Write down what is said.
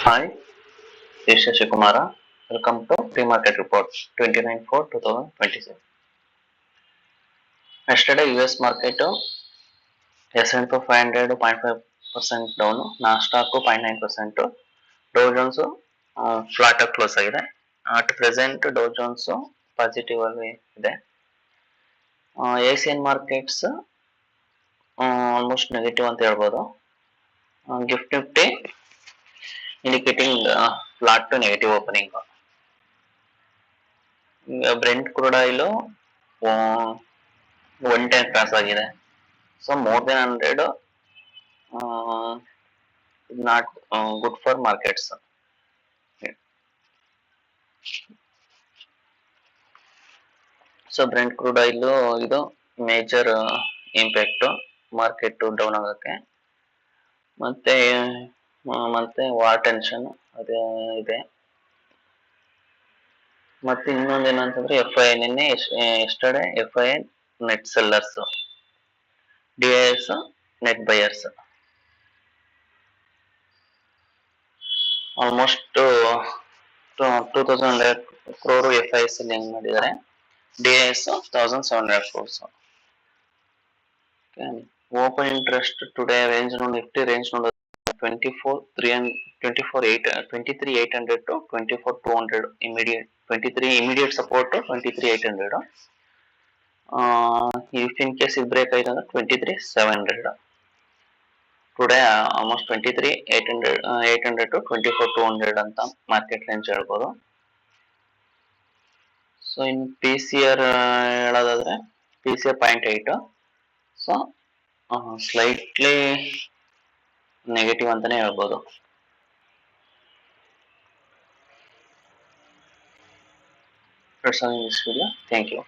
Hi, this is Shikumara. Welcome to Pre-Market Report 29/4/2026. Yesterday, US market S&P 500 0.5% down, Nasdaq 0.9%, Dow Jones flat ಆಗಿ close ಆಗಿದೆ. At present Dow Jones positive ಅಲ್ಲಿ ಇದೆ. Asian markets almost negative ಅಂತ ಹೇಳ್ಬೋದು. GIFT Nifty indicating flat to negative opening. Brent crude oil 110 cross ಆಗಿದೆ. So more than 100 not good for markets. So Brent crude oil ಇದು major impact market down ಆಗೋಕ್ಕೆ. ಮತ್ತೆ war tension ಅದೇ ಇದೆ. ಮತ್ತೆ ಇನ್ನೊಂದು ಏನಂತಂದ್ರೆ FI ನಿನ್ನೆ yesterday FI net sellers, DIS net buyers. Almost 2,100 crore FI selling ಮಾಡಿದ್ದಾರೆ. DIS 1,700 crores. Open interest today range ನೋಡಿ, ನಿಫ್ಟಿ ರೇಂಜ್ ನೋಡಿ 23,800 to 24,200 immediate. 23 immediate support to 23,800. If in case it break ಆಯ್ತು ಅಂದ್ರೆ 23,700. ಟುಡೇ ಆಲ್ಮೋಸ್ಟ್ 23,800 to 24,200 ಅಂತ market range ಹೇಳ್ಬೋದು. So ಇನ್ನು PCR ಹೇಳೋದಾದ್ರೆ PCR 0.8. So slightly negative ಅಂತಾನೆ ಹೇಳ್ಬೋದು. That's all in this video. Thank you.